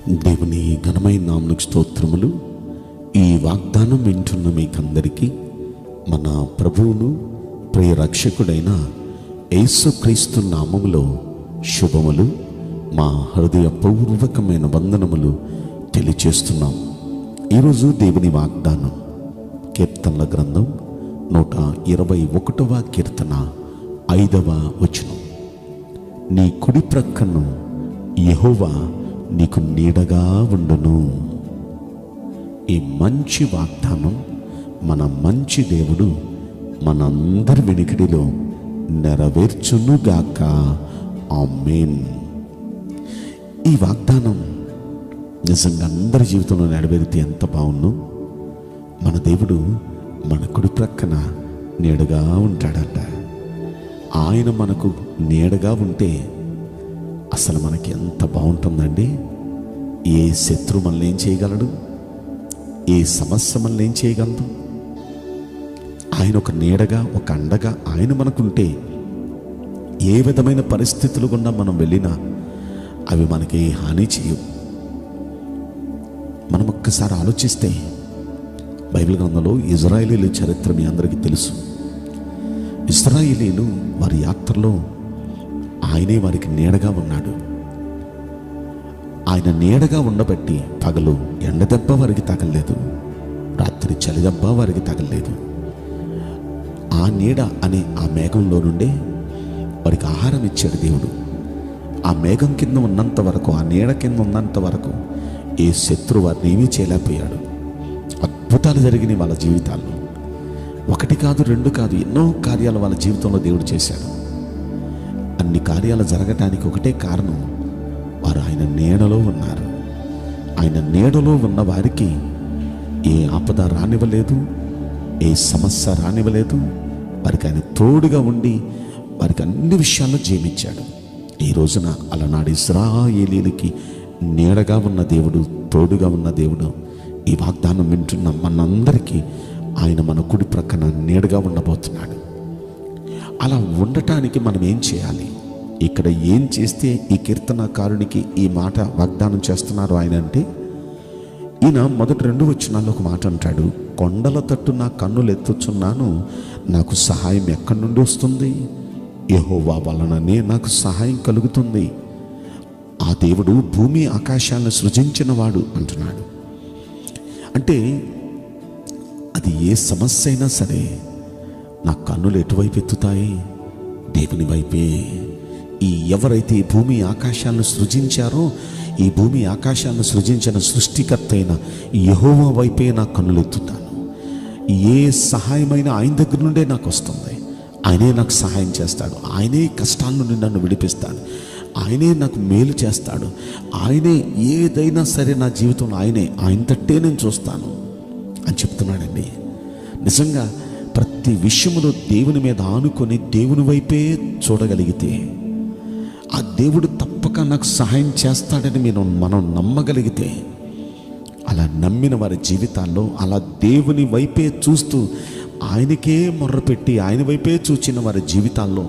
దేవుని ఘనమైన నామమునకు స్తోత్రములు. ఈ వాగ్దానం వింటున్న మీకందరికీ మన ప్రభువును ప్రియ రక్షకుడైన యేసుక్రీస్తు నామములో శుభములు, మా హృదయపూర్వకమైన వందనములు తెలియచేస్తున్నాం. ఈరోజు దేవుని వాగ్దానం కీర్తనల గ్రంథం 121వ కీర్తన 5వ వచనం. నీ కుడి ప్రక్కను యెహోవా నీకు నీడగా ఉండును. ఈ మంచి వాగ్దానం మన మంచి దేవుడు మనందరి వినికిడిలో నెరవేర్చునుగాక. ఆమేన్. ఈ వాగ్దానం నిజంగా అందరి జీవితంలో నెరవేరితే ఎంత బాగుండు. మన దేవుడు మన కుడి ప్రక్కన నీడగా ఉంటాడంట. ఆయన మనకు నీడగా ఉంటే అసలు మనకి ఎంత బాగుంటుందండి. ఏ శత్రు మనల్ని ఏం చేయగలడు? ఏ సమస్య మనల్ని ఏం చేయగలదు? ఆయన ఒక నీడగా, ఒక అండగా ఆయన మనకుంటే ఏ విధమైన పరిస్థితులు గుండా మనం వెళ్ళినా అవి మనకి హాని చేయవు. మనం ఒక్కసారి ఆలోచిస్తే బైబిల్ గ్రంథంలో ఇజ్రాయేలీల చరిత్ర మీ అందరికీ తెలుసు. ఇజ్రాయేలీలు వారి యాత్రలో ఆయనే వారికి నీడగా ఉన్నాడు. ఆయన నీడగా ఉండబట్టి పగలు ఎండ దెబ్బ వారికి తగలలేదు, రాత్రి చలి దెబ్బ వారికి తగలలేదు. ఆ నీడ అనే ఆ మేఘంలో నుండే వారికి ఆహారం ఇచ్చాడు దేవుడు. ఆ మేఘం కింద ఉన్నంత వరకు, ఆ నీడ కింద ఉన్నంత వరకు ఏ శత్రువు వారిని ఏమీ చేయలేకపోయాడు. అద్భుతాలు జరిగినాయి వాళ్ళ జీవితాల్లో. ఒకటి కాదు, రెండు కాదు, ఎన్నో కార్యాలు వాళ్ళ జీవితంలో దేవుడు చేశాడు. అన్ని కార్యాలు జరగటానికి ఒకటే కారణం, వారు ఆయన నీడలో ఉన్నారు. ఆయన నీడలో ఉన్న వారికి ఏ ఆపద రానివ్వలేదు, ఏ సమస్య రానివ్వలేదు. వారికి ఆయన తోడుగా ఉండి వారికి అన్ని విషయాల్లో జీవించాడు. ఈ రోజున అలనాడు ఇశ్రాయేలీయులకి నీడగా ఉన్న దేవుడు, తోడుగా ఉన్న దేవుడు ఈ వాగ్దానం వింటున్న మనందరికీ ఆయన మన కుడి ప్రక్కన నీడగా ఉండబోతున్నాడు. అలా ఉండటానికి మనం ఏం చేయాలి? ఇక్కడ ఏం చేస్తే ఈ కీర్తనకారునికి ఈ మాట వాగ్దానం చేస్తున్నారు ఆయన అంటే, ఈయన మొదటి 2 వచనాల్లో ఒక మాట అంటాడు. కొండల తట్టు నా కన్నులు ఎత్తుచున్నాను, నాకు సహాయం ఎక్కడి నుండి వస్తుంది? యెహోవా వలననే నాకు సహాయం కలుగుతుంది. ఆ దేవుడు భూమి ఆకాశాలను సృజించిన వాడు అంటున్నాడు. అంటే అది ఏ సమస్య అయినా సరే నా కన్నులు ఎటువైపు ఎత్తుతాయి? దేవుని వైపే. ఎవరైతే ఈ భూమి ఆకాశాలను సృజించారో, ఈ భూమి ఆకాశాలను సృజించిన సృష్టికర్త అయిన యెహోవా వైపే నా కన్నులు ఎత్తుతాను. ఏ సహాయమైన ఆయన దగ్గర నుండే నాకు వస్తుంది. ఆయనే నాకు సహాయం చేస్తాడు. ఆయనే కష్టాల నుండి నన్ను విడిపిస్తాడు. ఆయనే నాకు మేలు చేస్తాడు. ఆయనే ఏదైనా సరే నా జీవితంలో ఆయన తట్టే నేను చూస్తాను అని చెప్తున్నాడండి. నిజంగా ప్రతి విషయంలో దేవుని మీద ఆనుకొని దేవుని వైపే చూడగలిగితే ఆ దేవుడు తప్పక నాకు సహాయం చేస్తాడని మనం నమ్మగలిగితే, అలా నమ్మిన వారి జీవితాల్లో, అలా దేవుని వైపే చూస్తూ ఆయనకే మొర్రపెట్టి ఆయన వైపే చూచిన వారి జీవితాల్లో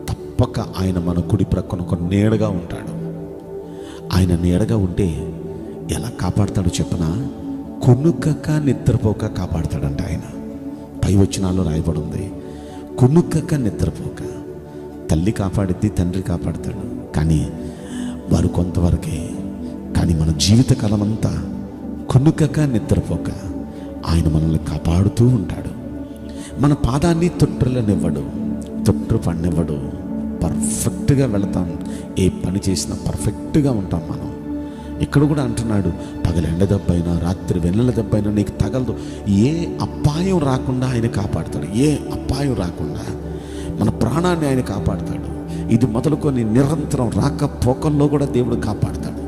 తప్పక ఆయన మన కుడి ప్రక్కన ఒక నీడగా ఉంటాడు. ఆయన నీడగా ఉంటే ఎలా కాపాడతాడో చెప్పనా? కునుకక నిద్రపోక కాపాడతాడంట ఆయన. పై వచనాల్లో రాయబడి ఉంది, కునుకక నిద్రపోక. తల్లి కాపాడిద్ది, తండ్రి కాపాడతాడు, కానీ వారు కొంతవరకే. కానీ మన జీవితకాలం అంతా కునుకక నిద్రపోక ఆయన మనల్ని కాపాడుతూ ఉంటాడు. మన పాదాన్ని తొట్టులనివ్వడు, తొట్టు పడినివ్వడు. పర్ఫెక్ట్గా వెళతాం. ఏ పని చేసినా పర్ఫెక్ట్గా ఉంటాం మనం. ఇక్కడ కూడా అంటున్నాడు, పగలు ఎండ దెబ్బైనా, రాత్రి వెన్నెల దెబ్బైనా నీకు తగలదు. ఏ అపాయం రాకుండా ఆయన కాపాడుతాడు. ఏ అపాయం రాకుండా మన ప్రాణాన్ని ఆయన కాపాడుతాడు. ఇది మొదలుకొని నిరంతరం రాకపోకల్లో కూడా దేవుడు కాపాడుతాడు.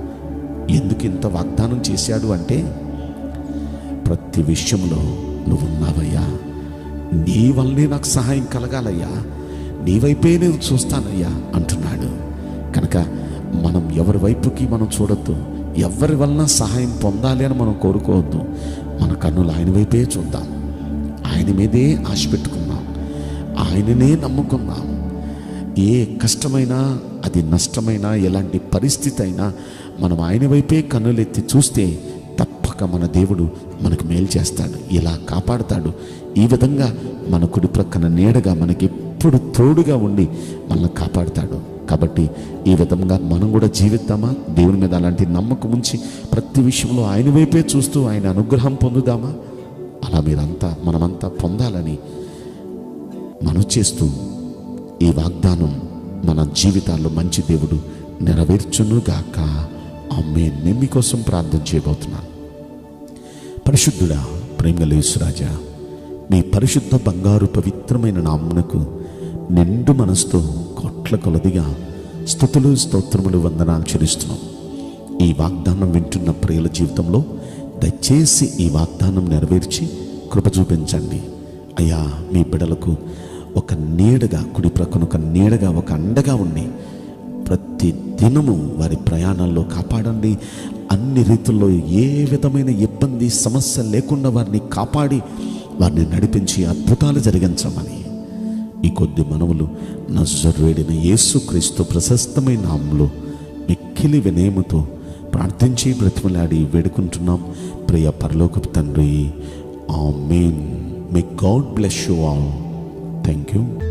ఎందుకు ఇంత వాగ్దానం చేశాడు అంటే, ప్రతి విషయంలో నువ్వు ఉన్నావయ్యా, నీ వల్లనే నాకు సహాయం కలగాలయ్యా, నీ వైపే నేను చూస్తానయ్యా అంటున్నాడు. కనుక మనం ఎవరి వైపుకి మనం చూడొద్దు, ఎవరి వలన సహాయం పొందాలి అని మనం కోరుకోవద్దు. మన కన్నులు ఆయన వైపే చూద్దాం. ఆయన మీదే ఆశ పెట్టుకుందాం, ఆయననే నమ్ముకుందాం. ఏ కష్టమైనా, అది నష్టమైనా, ఎలాంటి పరిస్థితి అయినా మనం ఆయన వైపే కన్నులెత్తి చూస్తే తప్పక మన దేవుడు మనకు మేలు చేస్తాడు, ఇలా కాపాడుతాడు. ఈ విధంగా మన కుడి ప్రక్కన నీడగా మనకి ఎప్పుడు తోడుగా ఉండి మనల్ని కాపాడుతాడు. కాబట్టి ఈ విధంగా మనం కూడా జీవిద్దామా? దేవుని మీద అలాంటి నమ్మకం ఉంచి ప్రతి విషయంలో ఆయన వైపే చూస్తూ ఆయన అనుగ్రహం పొందుదామా? అలా మనమంతా పొందాలని మనం చేస్తూ ఈ వాగ్దానం మన జీవితాల్లో మంచి దేవుడు నెరవేర్చునుగాక. ఆమేన్. నేను మీకోసం ప్రార్థన చేయబోతున్నాను. పరిశుద్ధుడా, ప్రేమగల యేసురాజా, మీ పరిశుద్ధ బంగారు పవిత్రమైన నామమునకు నిండు మనసుతో కోట్ల కొలదిగా స్తుతులు, స్తోత్రములు, వందనాలు చెల్లిస్తున్నాం. ఈ వాగ్దానం వింటున్న ప్రియుల జీవితంలో దయచేసి ఈ వాగ్దానం నెరవేర్చి కృప చూపించండి అయ్యా. మీ బిడ్డలకు ఒక నీడగా, కుడి ప్రక్కన ఒక నీడగా, ఒక అండగా ఉండి ప్రతి దినము వారి ప్రయాణాల్లో కాపాడండి. అన్ని రీతుల్లో ఏ విధమైన ఇబ్బంది, సమస్య లేకుండా వారిని కాపాడి వారిని నడిపించి అద్భుతాలు జరిగించమని ఈ కొద్ది మనవులు నజరేయుడైన యేసుక్రీస్తు ప్రశస్తమైన నామములో మిక్కిలి వినయముతో ప్రార్థించి బ్రతిమలాడి వేడుకుంటున్నాం ప్రియ పరలోకపు తండ్రి. Amen. May God bless you all. Thank you.